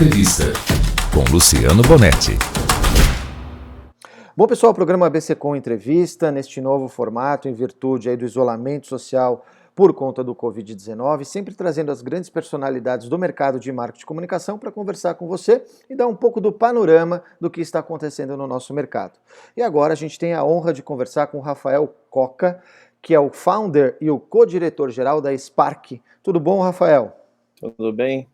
Entrevista, com Luciano Bonetti. Bom, pessoal, o programa ABC Com Entrevista, neste novo formato, em virtude aí do isolamento social por conta do Covid-19, sempre trazendo as grandes personalidades do mercado de marketing e comunicação para conversar com você e dar um pouco do panorama do que está acontecendo no nosso mercado. E agora a gente tem a honra de conversar com o Rafael Coca, que é o founder e o co-diretor-geral da Spark. Tudo bom, Rafael? Tudo bem?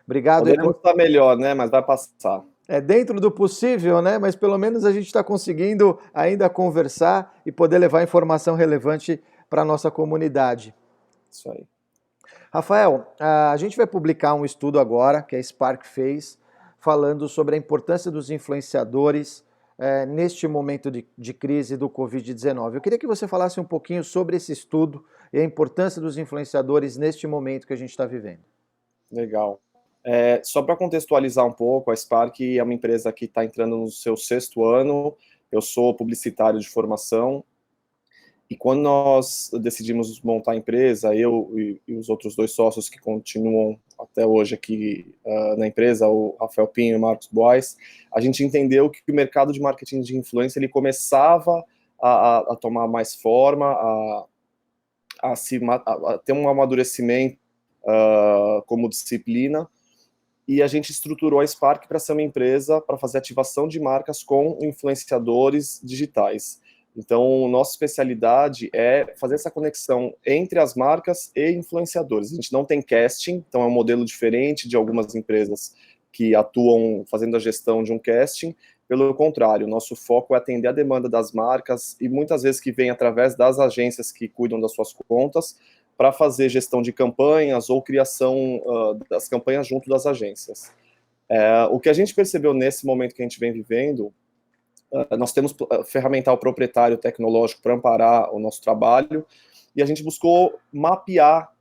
Obrigado. Poderíamos estar melhor, né? Mas vai passar. É dentro do possível, né? Mas pelo menos a gente está conseguindo ainda conversar e poder levar informação relevante para a nossa comunidade. Isso aí. Rafael, a gente vai publicar um estudo agora, que a Spark fez, falando sobre a importância dos influenciadores neste momento de crise do Covid-19. Eu queria que você falasse um pouquinho sobre esse estudo e a importância dos influenciadores neste momento que a gente está vivendo. Legal. Só para contextualizar um pouco, a Spark é uma empresa que está entrando no seu 6º ano. Eu sou publicitário de formação. E quando nós decidimos montar a empresa, eu e os outros 2 sócios que continuam até hoje aqui na empresa, o Rafael Pinho e o Marcos Bois, a gente entendeu que o mercado de marketing de influência ele começava a tomar mais forma, a ter um amadurecimento como disciplina, e a gente estruturou a Spark para ser uma empresa para fazer ativação de marcas com influenciadores digitais. Então, nossa especialidade é fazer essa conexão entre as marcas e influenciadores. A gente não tem casting, então é um modelo diferente de algumas empresas que atuam fazendo a gestão de um casting. Pelo contrário, nosso foco é atender a demanda das marcas e muitas vezes que vem através das agências que cuidam das suas contas para fazer gestão de campanhas ou criação das campanhas junto das agências. O que a gente percebeu nesse momento que a gente vem vivendo, nós temos ferramental proprietário tecnológico para amparar o nosso trabalho, e a gente buscou mapear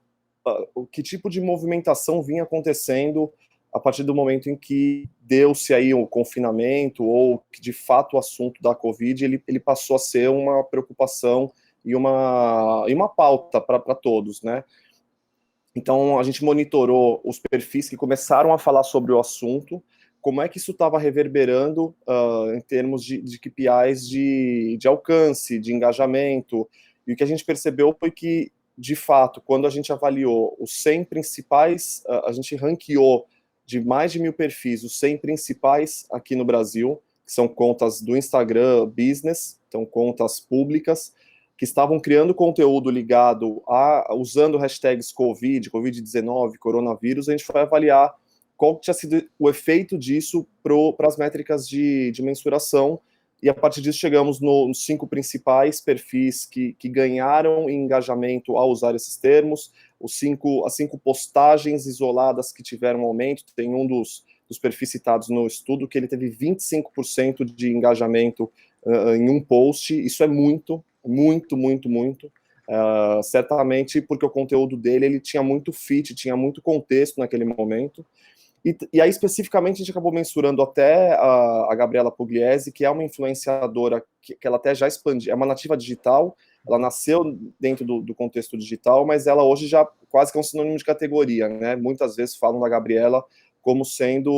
o que tipo de movimentação vinha acontecendo a partir do momento em que deu-se aí o confinamento, ou que de fato o assunto da Covid ele passou a ser uma preocupação e uma pauta para todos, né? Então, a gente monitorou os perfis que começaram a falar sobre o assunto, como é que isso estava reverberando em termos de KPIs de alcance, de engajamento. E o que a gente percebeu foi que, de fato, quando a gente avaliou os 100 principais, a gente ranqueou de mais de 1.000 perfis, os 100 principais aqui no Brasil, que são contas do Instagram Business, então contas públicas, que estavam criando conteúdo ligado usando hashtags Covid, Covid-19, coronavírus. A gente foi avaliar qual tinha sido o efeito disso para as métricas de mensuração, e a partir disso chegamos nos 5 principais perfis que ganharam em engajamento ao usar esses termos, as 5 postagens isoladas que tiveram aumento. Tem um dos perfis citados no estudo que ele teve 25% de engajamento em um post. Isso é muito, muito, muito, muito. Certamente porque o conteúdo dele ele tinha muito fit, tinha muito contexto naquele momento. E aí, especificamente, a gente acabou mensurando até a Gabriela Pugliese, que é uma influenciadora que ela até já expandiu, é uma nativa digital, ela nasceu dentro do contexto digital, mas ela hoje já quase que é um sinônimo de categoria, né? Muitas vezes falam da Gabriela como sendo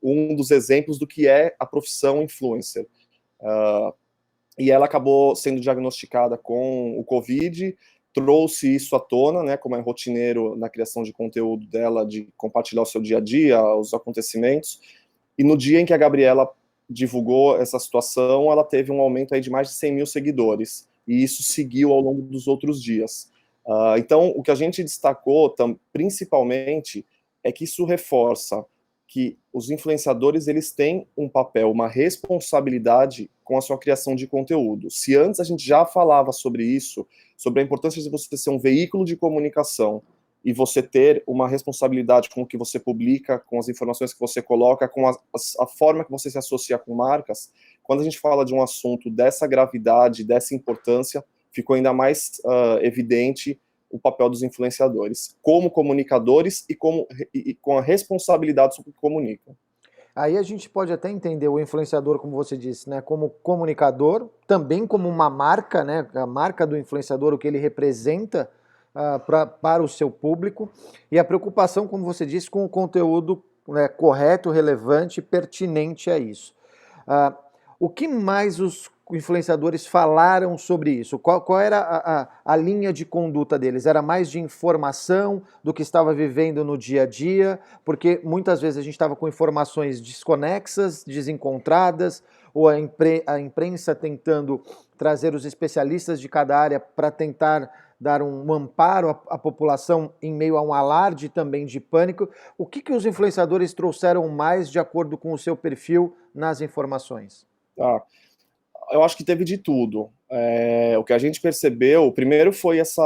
um dos exemplos do que é a profissão influencer. E ela acabou sendo diagnosticada com o Covid, trouxe isso à tona, né, como é rotineiro na criação de conteúdo dela, de compartilhar o seu dia a dia, os acontecimentos, e no dia em que a Gabriela divulgou essa situação, ela teve um aumento aí de mais de 100 mil seguidores, e isso seguiu ao longo dos outros dias. Então, o que a gente destacou, principalmente, é que isso reforça que os influenciadores eles têm um papel, uma responsabilidade com a sua criação de conteúdo. Se antes a gente já falava sobre isso, sobre a importância de você ser um veículo de comunicação e você ter uma responsabilidade com o que você publica, com as informações que você coloca, com a forma que você se associa com marcas, quando a gente fala de um assunto dessa gravidade, dessa importância, ficou ainda mais evidente o papel dos influenciadores, como comunicadores e com a responsabilidade sobre o que comunicam. Aí a gente pode até entender o influenciador, como você disse, né, como comunicador, também como uma marca, né, a marca do influenciador, o que ele representa para o seu público, e a preocupação, como você disse, com o conteúdo né, correto, relevante, pertinente a isso. O que mais os influenciadores falaram sobre isso? Qual era a linha de conduta deles? Era mais de informação do que estava vivendo no dia a dia? Porque muitas vezes a gente estava com informações desconexas, desencontradas, ou a imprensa tentando trazer os especialistas de cada área para tentar dar um amparo à população em meio a um alarde também de pânico. O que os influenciadores trouxeram mais de acordo com o seu perfil nas informações? Eu acho que teve de tudo. O que a gente percebeu, primeiro foi isso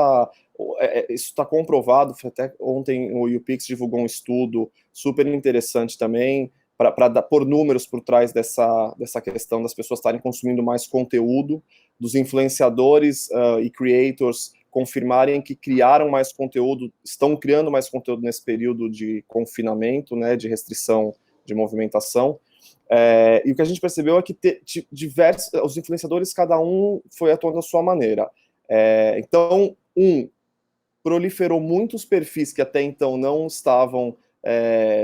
está comprovado, até ontem o YouPix divulgou um estudo super interessante também, para pôr números por trás dessa questão das pessoas estarem consumindo mais conteúdo, dos influenciadores e creators confirmarem que criaram mais conteúdo, estão criando mais conteúdo nesse período de confinamento, né, de restrição de movimentação. E o que a gente percebeu é que os influenciadores, cada um foi atuando da sua maneira. Então, proliferou muitos perfis que até então não estavam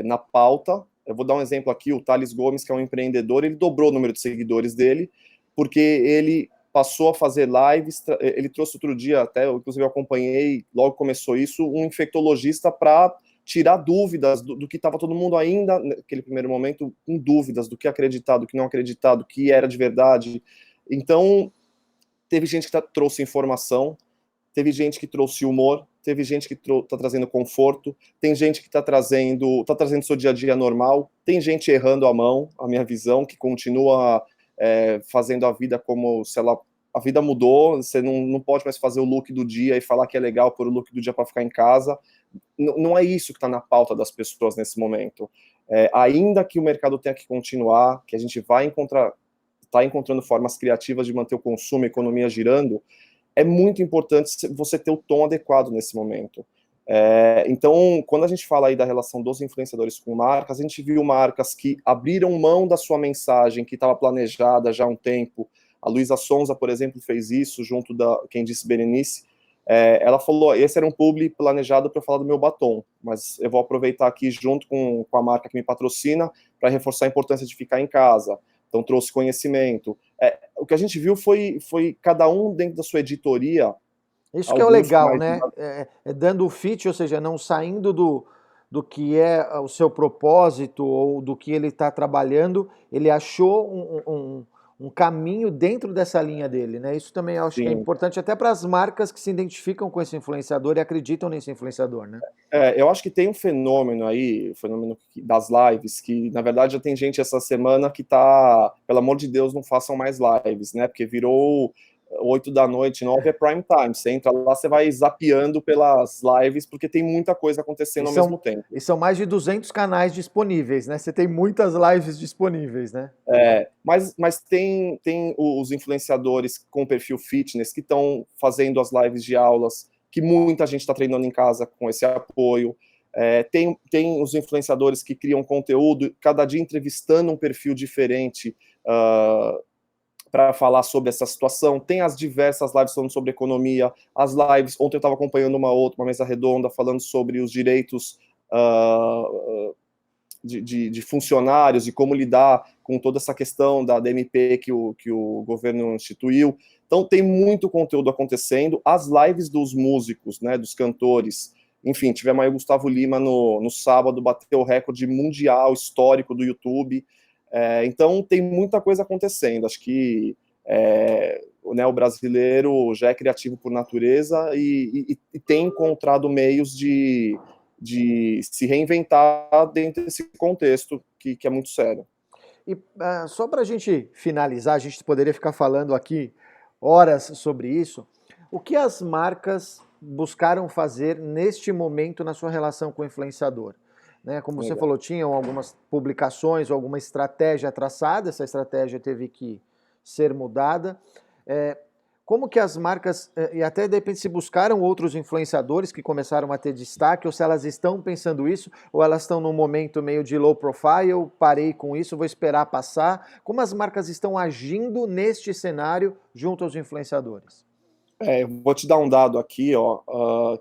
na pauta. Eu vou dar um exemplo aqui, o Thales Gomes, que é um empreendedor, ele dobrou o número de seguidores dele, porque ele passou a fazer lives, ele trouxe outro dia, até, inclusive eu acompanhei, logo começou isso, um infectologista para tirar dúvidas do que estava todo mundo ainda, naquele primeiro momento, com dúvidas do que acreditar, do que não acreditar, do que era de verdade. Então, teve gente que trouxe informação, teve gente que trouxe humor, teve gente que está trazendo conforto, tem gente que está trazendo seu dia a dia normal, tem gente errando a mão, a minha visão, que continua fazendo a vida como se ela... A vida mudou, você não pode mais fazer o look do dia e falar que é legal pôr o look do dia para ficar em casa. Não é isso que está na pauta das pessoas nesse momento. Ainda que o mercado tenha que continuar, que a gente vai está encontrando formas criativas de manter o consumo, a economia girando, é muito importante você ter o tom adequado nesse momento. Então, quando a gente fala aí da relação dos influenciadores com marcas, a gente viu marcas que abriram mão da sua mensagem, que estava planejada já há um tempo. A Luísa Sonza, por exemplo, fez isso junto da Quem Disse Berenice. Ela falou, esse era um publi planejado para eu falar do meu batom, mas eu vou aproveitar aqui junto com a marca que me patrocina para reforçar a importância de ficar em casa. Então trouxe conhecimento. O que a gente viu foi cada um dentro da sua editoria. Isso que é o legal, né? Dando o fit, ou seja, não saindo do que é o seu propósito ou do que ele está trabalhando, ele achou um caminho dentro dessa linha dele, né? Isso também eu acho que é importante até para as marcas que se identificam com esse influenciador e acreditam nesse influenciador, né? Eu acho que tem um fenômeno aí, o fenômeno das lives, que na verdade já tem gente essa semana que tá, pelo amor de Deus, não façam mais lives, né? Porque virou 8 da noite, 9 é prime time. Você entra lá, você vai zapeando pelas lives, porque tem muita coisa acontecendo ao mesmo tempo. E são mais de 200 canais disponíveis, né? Você tem muitas lives disponíveis, né? Mas tem os influenciadores com perfil fitness que estão fazendo as lives de aulas, que muita gente está treinando em casa com esse apoio. Tem os influenciadores que criam conteúdo, cada dia entrevistando um perfil diferente, para falar sobre essa situação. Tem as diversas lives falando sobre economia, as lives, ontem eu estava acompanhando uma mesa redonda falando sobre os direitos de funcionários e como lidar com toda essa questão da DMP que o governo instituiu. Então tem muito conteúdo acontecendo, as lives dos músicos, né, dos cantores, enfim, tivemos aí o Gustavo Lima no sábado, bateu o recorde mundial histórico do YouTube. Então tem muita coisa acontecendo. Acho que o brasileiro já é criativo por natureza e tem encontrado meios de se reinventar dentro desse contexto que é muito sério. E só para a gente finalizar, a gente poderia ficar falando aqui horas sobre isso. O que as marcas buscaram fazer neste momento na sua relação com o influenciador? Né? Como você falou, tinham algumas publicações, alguma estratégia traçada, essa estratégia teve que ser mudada. Como que as marcas, e até de repente se buscaram outros influenciadores que começaram a ter destaque, ou se elas estão pensando isso, ou elas estão num momento meio de low profile, parei com isso, vou esperar passar. Como as marcas estão agindo neste cenário junto aos influenciadores? Eu vou te dar um dado aqui,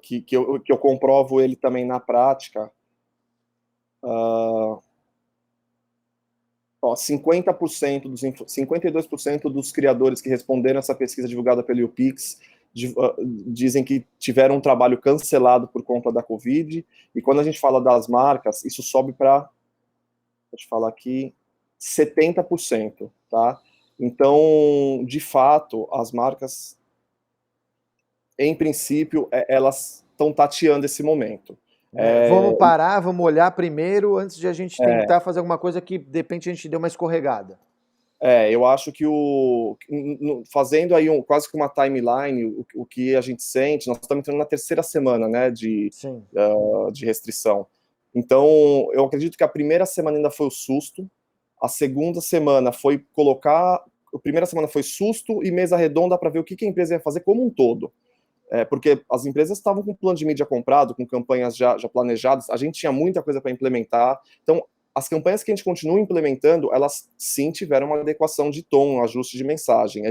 que eu comprovo ele também na prática. Ó, 52% dos criadores que responderam essa pesquisa divulgada pelo YouPix dizem que tiveram um trabalho cancelado por conta da Covid, e quando a gente fala das marcas, isso sobe para, vou te falar aqui, 70%, tá? Então, de fato, as marcas, em princípio, elas estão tateando esse momento. Vamos parar, vamos olhar primeiro, antes de a gente É, tentar fazer alguma coisa que, de repente, a gente deu uma escorregada. eu acho que fazendo aí quase que uma timeline, o que a gente sente, nós estamos entrando na terceira semana, né, Sim. de restrição. Então, eu acredito que a primeira semana ainda foi o susto, a segunda semana foi a primeira semana foi susto e mesa redonda para ver o que a empresa ia fazer como um todo. Porque as empresas estavam com plano de mídia comprado, com campanhas já planejadas, a gente tinha muita coisa para implementar. Então, as campanhas que a gente continua implementando, elas sim tiveram uma adequação de tom, um ajuste de mensagem.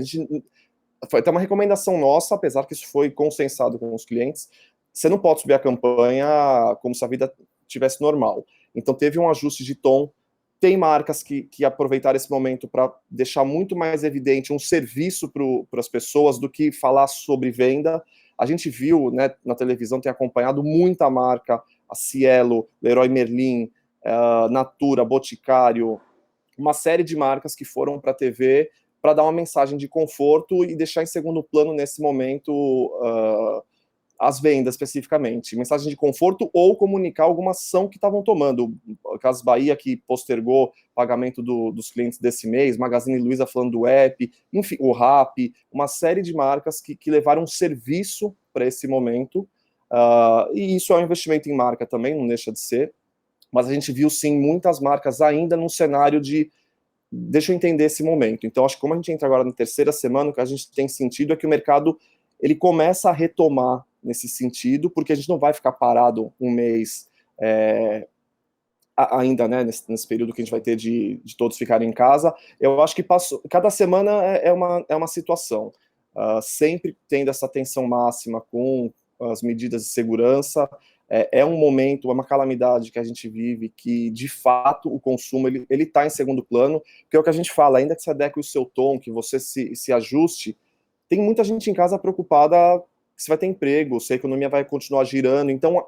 Foi até uma recomendação nossa, apesar que isso foi consensado com os clientes, você não pode subir a campanha como se a vida tivesse normal. Então, teve um ajuste de tom. Tem marcas que aproveitaram esse momento para deixar muito mais evidente um serviço para as pessoas do que falar sobre venda. A gente viu, né, na televisão, tem acompanhado muita marca, a Cielo, Leroy Merlin, Natura, Boticário, uma série de marcas que foram para a TV para dar uma mensagem de conforto e deixar em segundo plano, nesse momento, as vendas especificamente, mensagem de conforto ou comunicar alguma ação que estavam tomando. O Casas Bahia, que postergou pagamento dos clientes desse mês, Magazine Luiza falando do app, enfim, o Rappi, uma série de marcas que levaram um serviço para esse momento, e isso é um investimento em marca também, não deixa de ser, mas a gente viu sim muitas marcas ainda num cenário de deixa eu entender esse momento. Então, acho que como a gente entra agora na terceira semana, o que a gente tem sentido é que o mercado ele começa a retomar nesse sentido, porque a gente não vai ficar parado um mês ainda, né, nesse período que a gente vai ter de todos ficarem em casa. Eu acho que cada semana é uma situação, sempre tendo essa atenção máxima com as medidas de segurança. É um momento, é uma calamidade que a gente vive, que de fato o consumo ele está em segundo plano, que é o que a gente fala, ainda que se adeque o seu tom, que você se ajuste, tem muita gente em casa preocupada se vai ter emprego, se a economia vai continuar girando. Então,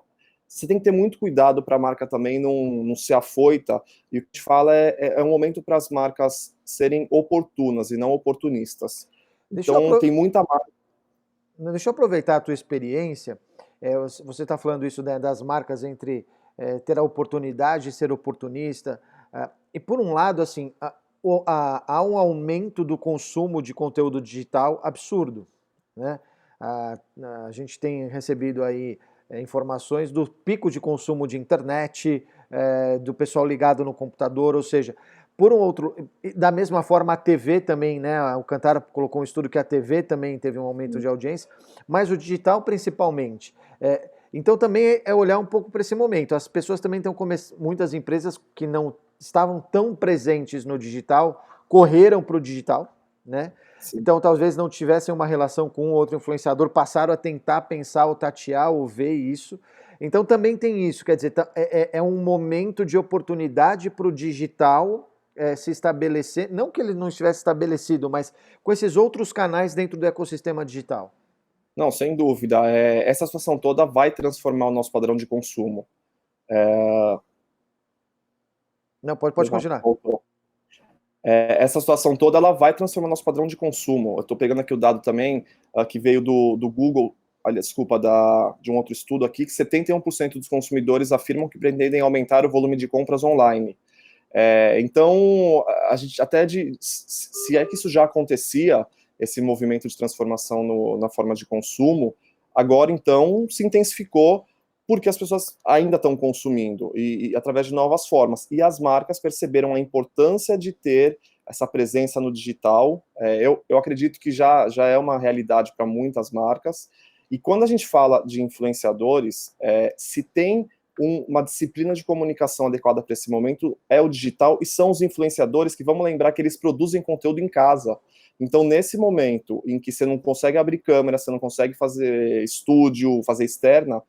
você tem que ter muito cuidado para a marca também não ser afoita. E o que a gente fala é um momento para as marcas serem oportunas e não oportunistas. Então, tem muita marca. Deixa eu aproveitar a tua experiência. Você está falando isso, né, das marcas entre ter a oportunidade de ser oportunista. E por um lado, assim, há um aumento do consumo de conteúdo digital absurdo, né? A gente tem recebido aí informações do pico de consumo de internet, do pessoal ligado no computador, ou seja, por um outro, da mesma forma a TV também, né? O Cantara colocou um estudo que a TV também teve um aumento de audiência, mas o digital principalmente. Então também é olhar um pouco para esse momento. As pessoas também estão muitas empresas que não estavam tão presentes no digital correram para o digital, né? Sim. Então talvez não tivessem uma relação com um outro influenciador, passaram a tentar pensar ou tatear ou ver isso. Então também tem isso, quer dizer, é um momento de oportunidade para o digital se estabelecer, não que ele não estivesse estabelecido, mas com esses outros canais dentro do ecossistema digital. Não, sem dúvida. Essa situação toda vai transformar o nosso padrão de consumo. Não, pode continuar. Essa situação toda ela vai transformar o nosso padrão de consumo. Eu estou pegando aqui o dado também que veio do Google, aliás, desculpa, de um outro estudo aqui, que 71% dos consumidores afirmam que pretendem aumentar o volume de compras online. Então, a gente até se é que isso já acontecia, esse movimento de transformação na forma de consumo, agora então se intensificou porque as pessoas ainda estão consumindo e através de novas formas. E as marcas perceberam a importância de ter essa presença no digital. Eu acredito que já é uma realidade para muitas marcas. E quando a gente fala de influenciadores, se tem uma disciplina de comunicação adequada para esse momento, é o digital, e são os influenciadores que, vamos lembrar, que eles produzem conteúdo em casa. Então, nesse momento em que você não consegue abrir câmera, você não consegue fazer estúdio, fazer externa,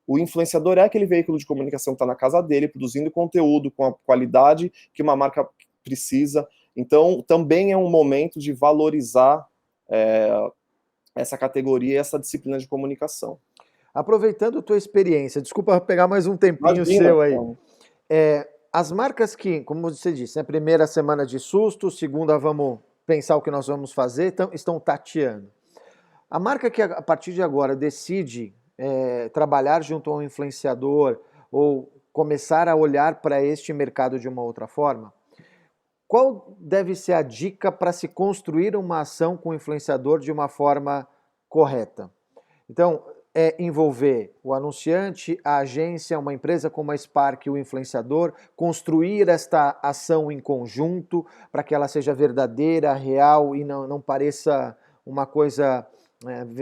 o influenciador é aquele veículo de comunicação que está na casa dele, produzindo conteúdo com a qualidade que uma marca precisa. Então, também é um momento de valorizar essa categoria e essa disciplina de comunicação. Aproveitando a tua experiência, desculpa pegar mais um tempinho Imagina, seu aí. então. As marcas que, como você disse, né, primeira semana de susto, segunda vamos pensar o que nós vamos fazer, então, estão tateando. A marca que a partir de agora decide trabalhar junto a um influenciador ou começar a olhar para este mercado de uma outra forma, qual deve ser a dica para se construir uma ação com o influenciador de uma forma correta? Então, envolver o anunciante, a agência, uma empresa como a Spark, o influenciador, construir esta ação em conjunto para que ela seja verdadeira, real e não pareça uma coisa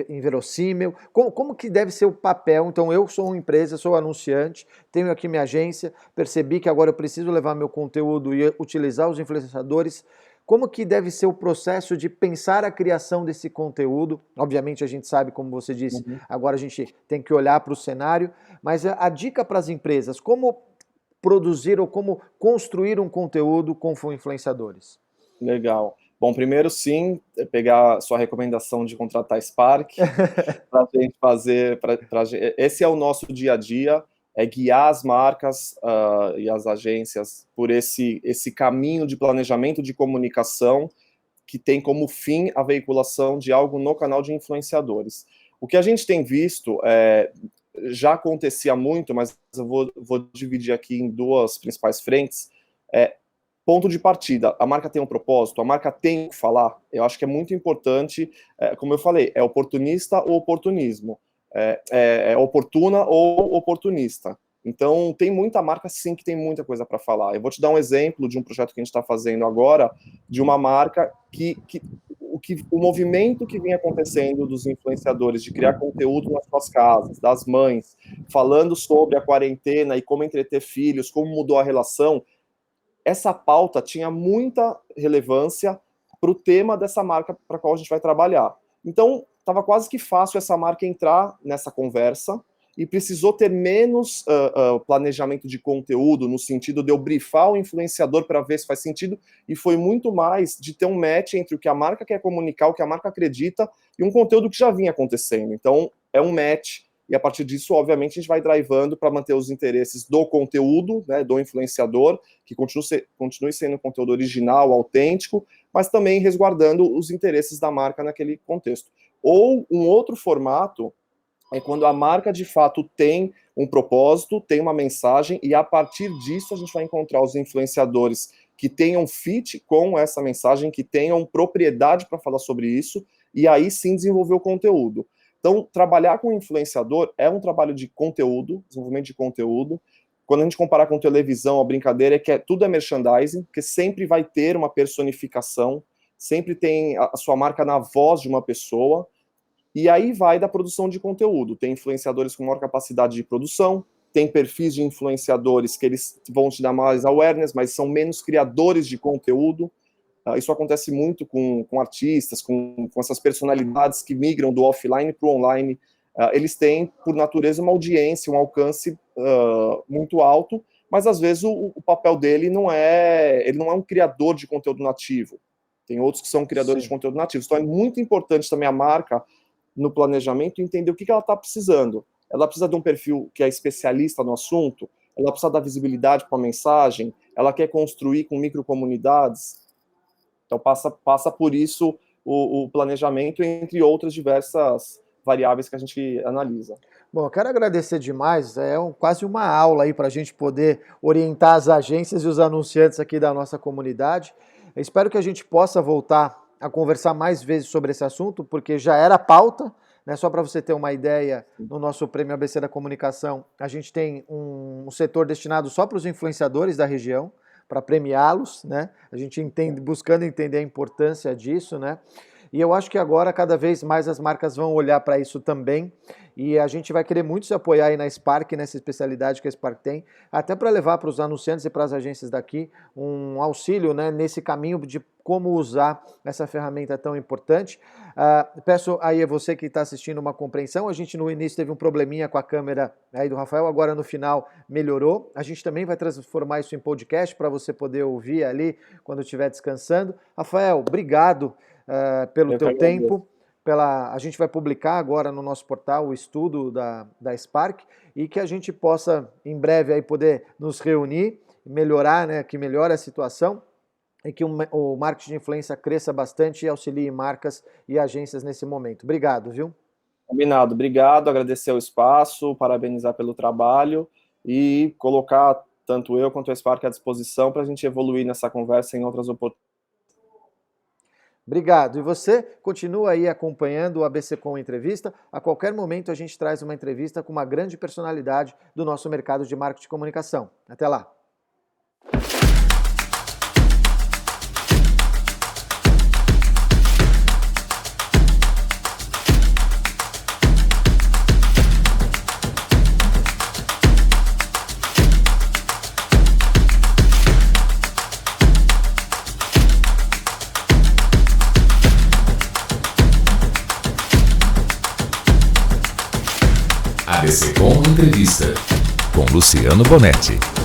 inverossímil. Como que deve ser o papel? Então, eu sou uma empresa, sou anunciante, tenho aqui minha agência, percebi que agora eu preciso levar meu conteúdo e utilizar os influenciadores. Como que deve ser o processo de pensar a criação desse conteúdo? Obviamente a gente sabe, como você disse, agora a gente tem que olhar para o cenário, mas a dica para as empresas, como produzir ou como construir um conteúdo com influenciadores? Legal. Bom, primeiro sim, pegar a sua recomendação de contratar a Spark para a gente fazer. Esse é o nosso dia a dia, é guiar as marcas e as agências por esse caminho de planejamento de comunicação que tem como fim a veiculação de algo no canal de influenciadores. O que a gente tem visto, já acontecia muito, mas eu vou dividir aqui em duas principais frentes. Ponto de partida, a marca tem um propósito, a marca tem o que falar. Eu acho que é muito importante, como eu falei, é oportunista ou oportunismo, é oportuna ou oportunista. Então, tem muita marca, sim, que tem muita coisa para falar. Eu vou te dar um exemplo de um projeto que a gente está fazendo agora, de uma marca o movimento que vem acontecendo dos influenciadores de criar conteúdo nas suas casas, das mães, falando sobre a quarentena e como entreter filhos, como mudou a relação. Essa pauta tinha muita relevância para o tema dessa marca para a qual a gente vai trabalhar. Então, estava quase que fácil essa marca entrar nessa conversa e precisou ter menos planejamento de conteúdo, no sentido de eu brifar o influenciador para ver se faz sentido, e foi muito mais de ter um match entre o que a marca quer comunicar, o que a marca acredita, e um conteúdo que já vinha acontecendo. Então, é um match. E a partir disso, obviamente, a gente vai drivando para manter os interesses do conteúdo, né, do influenciador, que continue sendo um conteúdo original, autêntico, mas também resguardando os interesses da marca naquele contexto. Ou um outro formato é quando a marca, de fato, tem um propósito, tem uma mensagem, e a partir disso a gente vai encontrar os influenciadores que tenham fit com essa mensagem, que tenham propriedade para falar sobre isso, e aí sim desenvolver o conteúdo. Então, trabalhar com influenciador é um trabalho de conteúdo, desenvolvimento de conteúdo. Quando a gente comparar com televisão, a brincadeira é que tudo é merchandising, porque sempre vai ter uma personificação, sempre tem a sua marca na voz de uma pessoa, e aí vai da produção de conteúdo. Tem influenciadores com maior capacidade de produção, tem perfis de influenciadores que eles vão te dar mais awareness, mas são menos criadores de conteúdo. Isso acontece muito com artistas, com essas personalidades que migram do offline para o online. Eles têm, por natureza, uma audiência, um alcance muito alto, mas às vezes o papel dele ele não é um criador de conteúdo nativo. Tem outros que são criadores de conteúdo nativo. Então é muito importante também a marca, no planejamento, entender o que ela está precisando. Ela precisa de um perfil que é especialista no assunto, ela precisa dar visibilidade para a mensagem, ela quer construir com microcomunidades. Então passa por isso o planejamento, entre outras diversas variáveis que a gente analisa. Bom, eu quero agradecer demais, quase uma aula aí para a gente poder orientar as agências e os anunciantes aqui da nossa comunidade. Eu espero que a gente possa voltar a conversar mais vezes sobre esse assunto, porque já era pauta, né? Só para você ter uma ideia, no nosso Prêmio ABC da Comunicação, a gente tem um setor destinado só para os influenciadores da região, para premiá-los, né? A gente buscando entender a importância disso, né? E eu acho que agora cada vez mais as marcas vão olhar para isso também, e a gente vai querer muito se apoiar aí na Spark, nessa especialidade que a Spark tem, até para levar para os anunciantes e para as agências daqui um auxílio, né, nesse caminho de como usar essa ferramenta tão importante. Peço aí a você que está assistindo uma compreensão. A gente no início teve um probleminha com a câmera aí do Rafael, agora no final melhorou. A gente também vai transformar isso em podcast para você poder ouvir ali quando estiver descansando. Rafael, obrigado pelo teu tempo. A gente vai publicar agora no nosso portal o estudo da Spark e que a gente possa em breve aí poder nos reunir, melhorar, né, que melhore a situação e que o marketing de influência cresça bastante e auxilie marcas e agências nesse momento. Obrigado, viu? Combinado, obrigado, agradecer o espaço, parabenizar pelo trabalho e colocar tanto eu quanto a Spark à disposição para a gente evoluir nessa conversa em outras oportunidades. Obrigado. E você continua aí acompanhando o ABC Com Entrevista. A qualquer momento a gente traz uma entrevista com uma grande personalidade do nosso mercado de marketing e comunicação. Até lá. ABC Com Entrevista, com Luciano Bonetti.